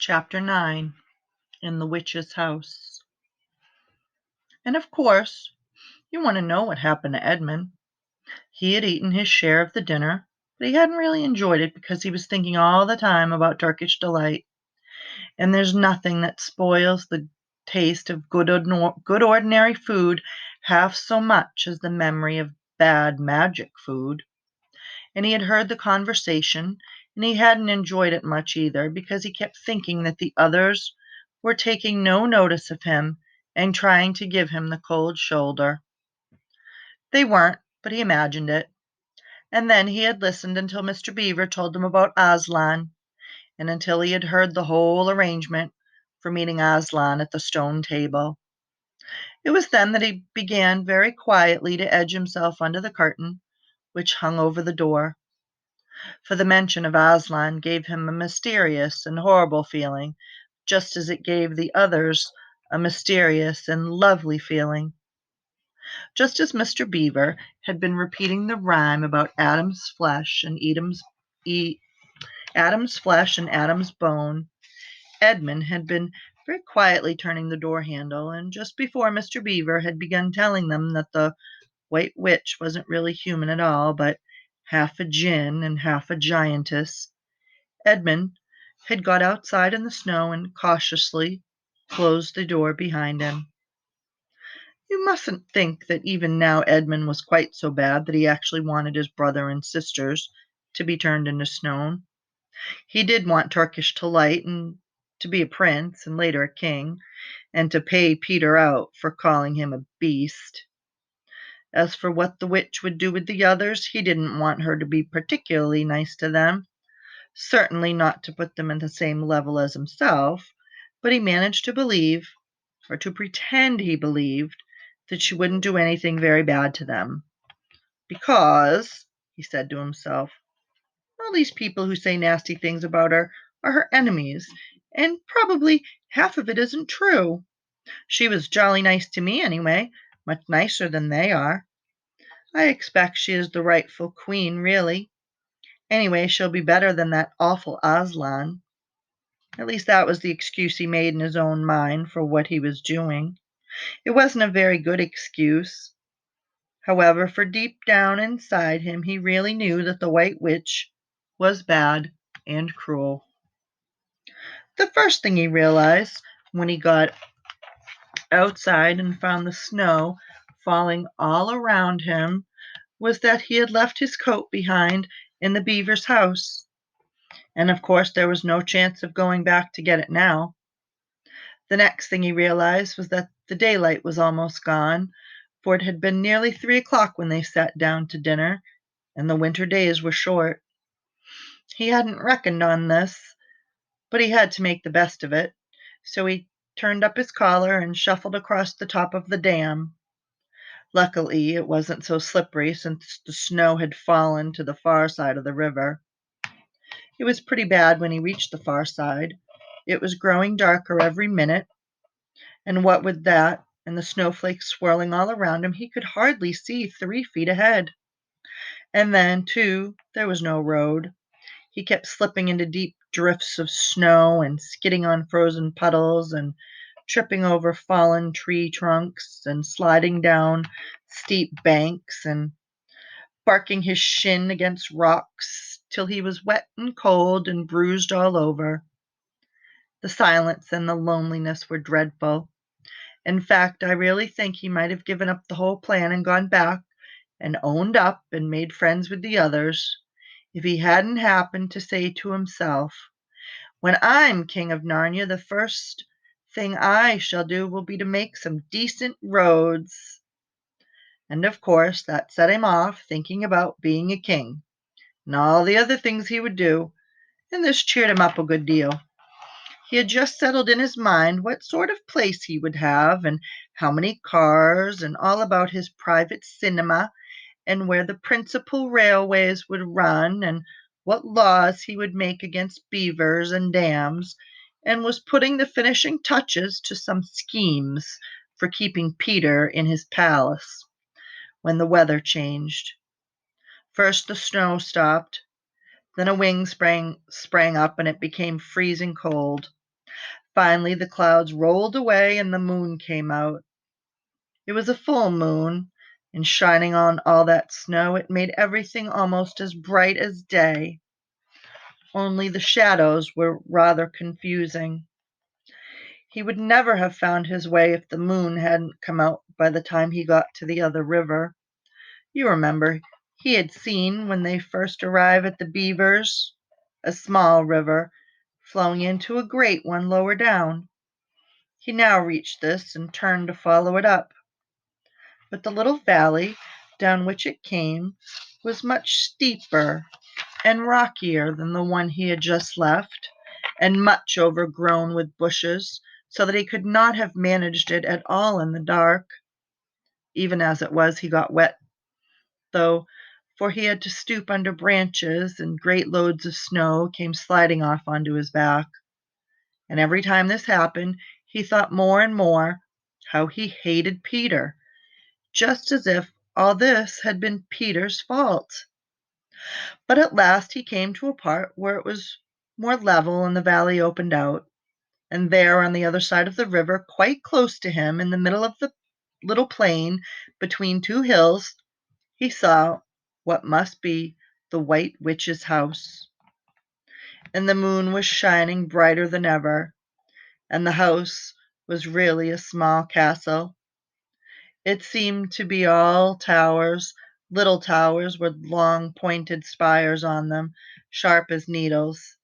Chapter 9 In the Witch's House. And of course, you want to know what happened to Edmund. He had eaten his share of the dinner, but he hadn't really enjoyed it because he was thinking all the time about Turkish delight. And there's nothing that spoils the taste of good ordinary food half so much as the memory of bad magic food. And he had heard the conversation, and he hadn't enjoyed it much either because he kept thinking that the others were taking no notice of him and trying to give him the cold shoulder. They weren't, but he imagined it. And then he had listened until Mr. Beaver told them about Aslan, and until he had heard the whole arrangement for meeting Aslan at the stone table. It was then that he began very quietly to edge himself under the curtain which hung over the door. For the mention of Aslan gave him a mysterious and horrible feeling, just as it gave the others a mysterious and lovely feeling. Just as Mr. Beaver had been repeating the rhyme about Adam's flesh and Adam's bone, Edmund had been very quietly turning the door handle, and just before Mr. Beaver had begun telling them that the White Witch wasn't really human at all, but half a djinn and half a giantess, Edmund had got outside in the snow and cautiously closed the door behind him. You mustn't think that even now Edmund was quite so bad that he actually wanted his brother and sisters to be turned into stone. He did want Turkish delight and to be a prince and later a king, and to pay Peter out for calling him a beast. As for what the witch would do with the others, he didn't want her to be particularly nice to them. Certainly not to put them at the same level as himself, but he managed to believe, or to pretend he believed, that she wouldn't do anything very bad to them. Because, he said to himself, all these people who say nasty things about her are her enemies, and probably half of it isn't true. She was jolly nice to me anyway, much nicer than they are. I expect she is the rightful queen, really. Anyway, she'll be better than that awful Aslan. At least that was the excuse he made in his own mind for what he was doing. It wasn't a very good excuse, however, for deep down inside him he really knew that the White Witch was bad and cruel. The first thing he realized when he got outside and found the snow falling all around him was that he had left his coat behind in the beaver's house. And of course there was no chance of going back to get it now. The next thing he realized was that the daylight was almost gone, for it had been nearly 3 o'clock when they sat down to dinner, and the winter days were short. He hadn't reckoned on this, but he had to make the best of it, so he turned up his collar and shuffled across the top of the dam. Luckily, it wasn't so slippery since the snow had fallen to the far side of the river. It was pretty bad when he reached the far side. It was growing darker every minute, and what with that and the snowflakes swirling all around him, he could hardly see 3 feet ahead. And then, too, there was no road. He kept slipping into deep drifts of snow and skidding on frozen puddles and tripping over fallen tree trunks and sliding down steep banks and barking his shin against rocks till he was wet and cold and bruised all over. The silence and the loneliness were dreadful. In fact, I really think he might have given up the whole plan and gone back and owned up and made friends with the others, if he hadn't happened to say to himself, when I'm king of Narnia, the first thing I shall do will be to make some decent roads. And of course that set him off thinking about being a king, and all the other things he would do, and this cheered him up a good deal. He had just settled in his mind what sort of place he would have, and how many cars, and all about his private cinema, and where the principal railways would run, and what laws he would make against beavers and dams, and was putting the finishing touches to some schemes for keeping Peter in his palace, when the weather changed. First the snow stopped, then a wind sprang up, and it became freezing cold. Finally, the clouds rolled away and the moon came out. It was a full moon, and shining on all that snow, it made everything almost as bright as day. Only the shadows were rather confusing. He would never have found his way if the moon hadn't come out by the time he got to the other river. You remember, he had seen when they first arrived at the Beavers, a small river flowing into a great one lower down. He now reached this and turned to follow it up. But the little valley down which it came was much steeper and rockier than the one he had just left, and much overgrown with bushes, so that he could not have managed it at all in the dark. Even as it was, he got wet, though, for he had to stoop under branches, and great loads of snow came sliding off onto his back. And every time this happened, he thought more and more how he hated Peter, just as if all this had been Peter's fault. But at last he came to a part where it was more level and the valley opened out, and there on the other side of the river, quite close to him, in the middle of the little plain between two hills, he saw what must be the White Witch's house. And the moon was shining brighter than ever, and the house was really a small castle. It seemed to be all towers, little towers with long pointed spires on them, sharp as needles,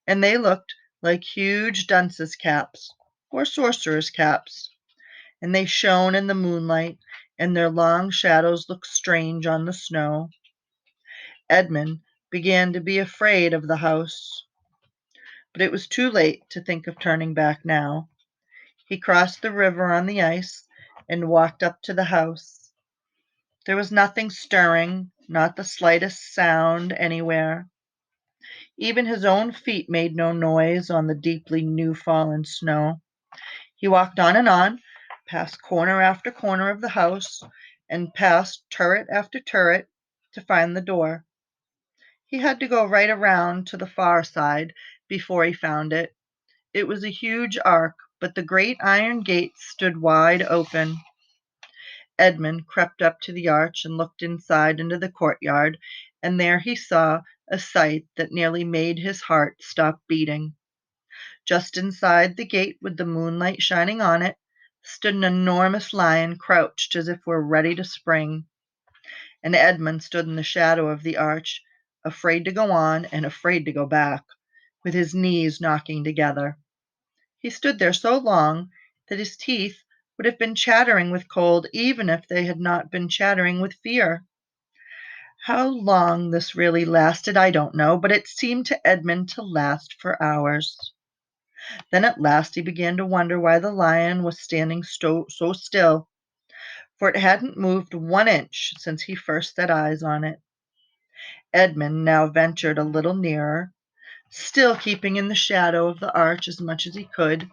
and they looked like huge dunces' caps or sorcerers' caps, and they shone in the moonlight, and their long shadows looked strange on the snow. Edmund began to be afraid of the house, but it was too late to think of turning back now. He crossed the river on the ice and walked up to the house. There was nothing stirring, not the slightest sound anywhere. Even his own feet made no noise on the deeply new-fallen snow. He walked on, past corner after corner of the house, and past turret after turret, to find the door. He had to go right around to the far side before he found it. It was a huge ark, but the great iron gates stood wide open. Edmund crept up to the arch and looked inside into the courtyard, and there he saw a sight that nearly made his heart stop beating. Just inside the gate, with the moonlight shining on it, stood an enormous lion crouched as if were ready to spring. And Edmund stood in the shadow of the arch, afraid to go on and afraid to go back, with his knees knocking together. He stood there so long that his teeth would have been chattering with cold even if they had not been chattering with fear. How long this really lasted, I don't know, but it seemed to Edmund to last for hours. Then at last he began to wonder why the lion was standing so still, for it hadn't moved 1 inch since he first set eyes on it. Edmund now ventured a little nearer, still keeping in the shadow of the arch as much as he could.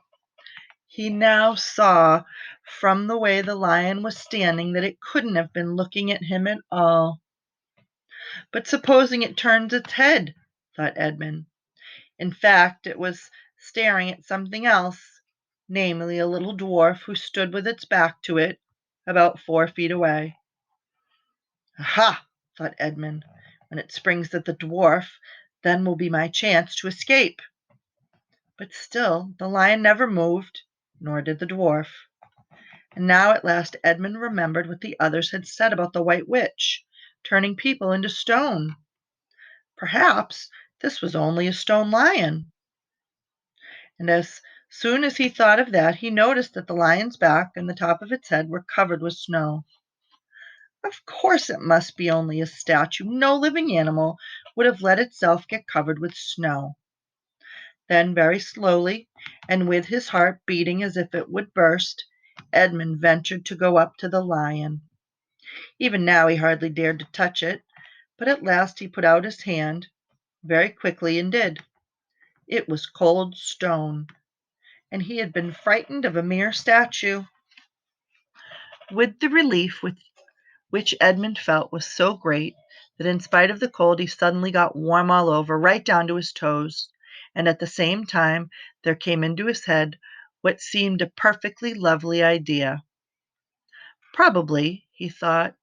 He now saw from the way the lion was standing that it couldn't have been looking at him at all. But supposing it turns its head, thought Edmund. In fact, it was staring at something else, namely a little dwarf who stood with its back to it, about 4 feet away. Aha, thought Edmund, when it springs at the dwarf, then will be my chance to escape. But still the lion never moved, nor did the dwarf. And now at last Edmund remembered what the others had said about the White Witch, turning people into stone. Perhaps this was only a stone lion. And as soon as he thought of that, he noticed that the lion's back and the top of its head were covered with snow. Of course it must be only a statue. No living animal would have let itself get covered with snow. Then very slowly, and with his heart beating as if it would burst, Edmund ventured to go up to the lion. Even now he hardly dared to touch it, but at last he put out his hand very quickly and did. It was cold stone, and he had been frightened of a mere statue. With the relief which Edmund felt was so great that in spite of the cold he suddenly got warm all over, right down to his toes, and at the same time there came into his head what seemed a perfectly lovely idea. Probably, he thought,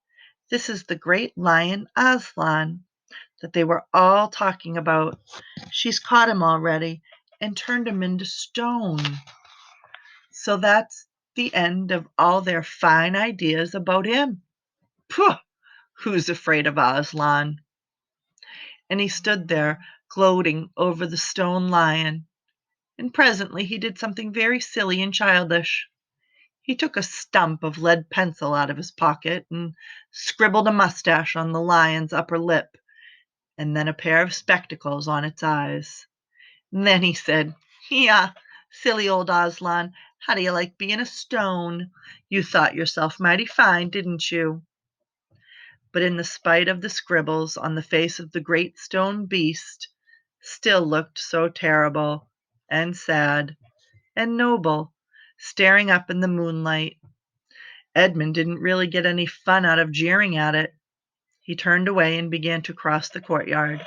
this is the great lion Aslan that they were all talking about. She's caught him already and turned him into stone. So that's the end of all their fine ideas about him. Pooh! Who's afraid of Aslan? And he stood there, gloating over the stone lion. And presently he did something very silly and childish. He took a stump of lead pencil out of his pocket and scribbled a mustache on the lion's upper lip, and then a pair of spectacles on its eyes. And then he said, "Yeah, silly old Aslan, how do you like being a stone? You thought yourself mighty fine, didn't you?" But in the spite of the scribbles on the face of the great stone beast, still looked so terrible and sad and noble, staring up in the moonlight. Edmund didn't really get any fun out of jeering at it. He turned away and began to cross the courtyard.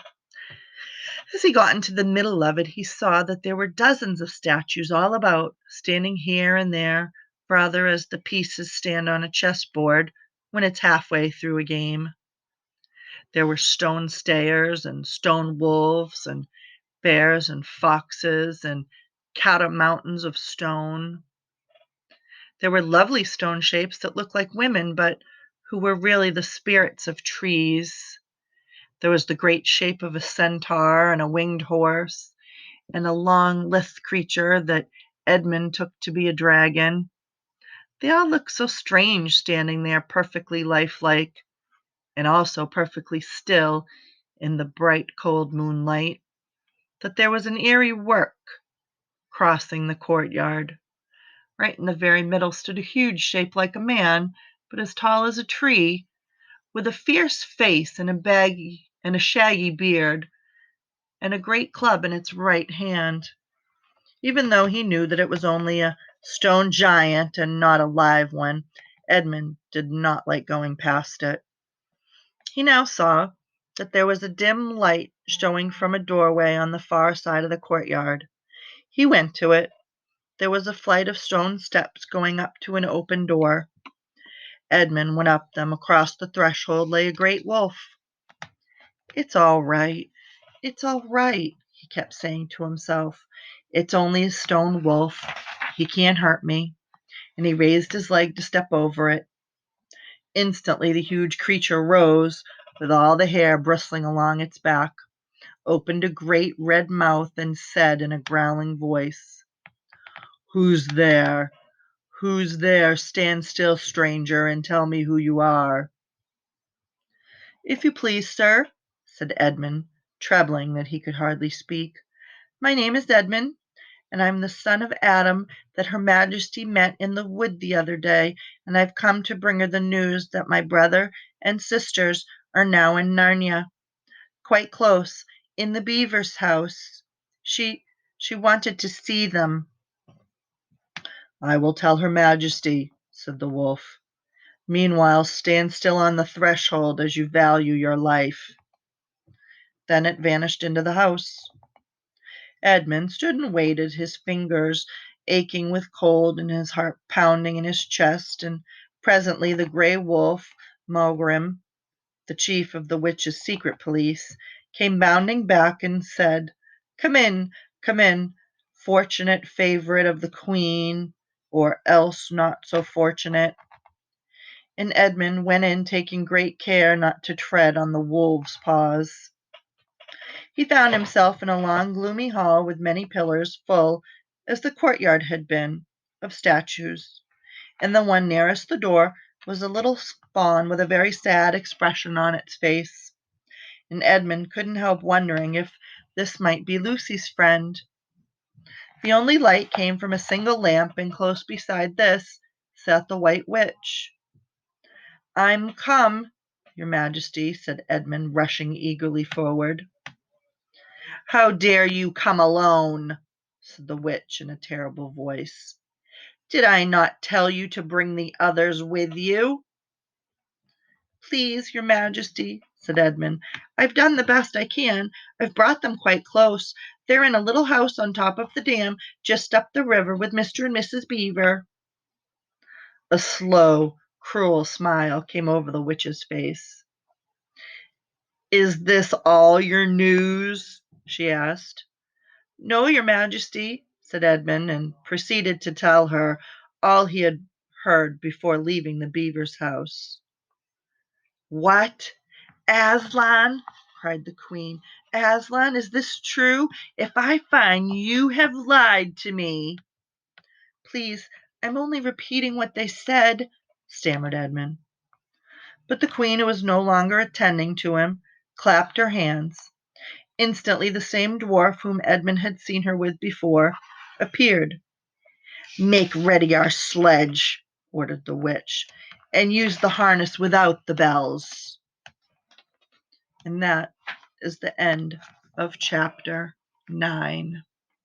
As he got into the middle of it, he saw that there were dozens of statues all about, standing here and there, rather as the pieces stand on a chessboard when it's halfway through a game. There were stone stayers and stone wolves and bears and foxes and catamountains of stone. There were lovely stone shapes that looked like women, but who were really the spirits of trees. There was the great shape of a centaur and a winged horse, and a long, lithe creature that Edmund took to be a dragon. They all looked so strange standing there perfectly lifelike, and also perfectly still in the bright, cold moonlight, that there was an eerie work crossing the courtyard. Right in the very middle stood a huge shape like a man, but as tall as a tree, with a fierce face and a shaggy beard, and a great club in its right hand. Even though he knew that it was only a stone giant and not a live one, Edmund did not like going past it. He now saw that there was a dim light showing from a doorway on the far side of the courtyard. He went to it. There was a flight of stone steps going up to an open door. Edmund went up them. Across the threshold lay a great wolf. "It's all right. It's all right," he kept saying to himself. "It's only a stone wolf. He can't hurt me." And he raised his leg to step over it. Instantly the huge creature rose, with all the hair bristling along its back, opened a great red mouth, and said in a growling voice, "Who's there? Who's there? Stand still, stranger, and tell me who you are." "If you please, sir," said Edmund, trebling that he could hardly speak, "my name is Edmund, and I'm the son of Adam that Her Majesty met in the wood the other day, and I've come to bring her the news that my brother and sisters are now in Narnia, quite close, in the beaver's house. She wanted to see them." "I will tell Her Majesty," said the wolf. "Meanwhile, stand still on the threshold as you value your life." Then it vanished into the house. Edmund stood and waited, his fingers aching with cold and his heart pounding in his chest, and presently the grey wolf, Maugrim, the chief of the witches' secret police, came bounding back and said, come in, fortunate favorite of the queen, or else not so fortunate." And Edmund went in, taking great care not to tread on the wolf's paws. He found himself in a long, gloomy hall with many pillars, full, as the courtyard had been, of statues. And the one nearest the door was a little fawn with a very sad expression on its face. And Edmund couldn't help wondering if this might be Lucy's friend. The only light came from a single lamp, and close beside this sat the White Witch. "I'm come, your Majesty," said Edmund, rushing eagerly forward. "How dare you come alone?" said the witch in a terrible voice. "Did I not tell you to bring the others with you?" "Please, your Majesty," said Edmund, "I've done the best I can. I've brought them quite close. They're in a little house on top of the dam just up the river with Mr. and Mrs. Beaver." A slow, cruel smile came over the witch's face. "Is this all your news?" she asked. "No, your Majesty," said Edmund, and proceeded to tell her all he had heard before leaving the beaver's house. "What? Aslan?" cried the queen. "Aslan, is this true? If I find you have lied to me—" "Please, I'm only repeating what they said," stammered Edmund. But the queen, who was no longer attending to him, clapped her hands. Instantly the same dwarf whom Edmund had seen her with before appeared. "Make ready our sledge," ordered the witch, "and use the harness without the bells." And that is the end of chapter 9.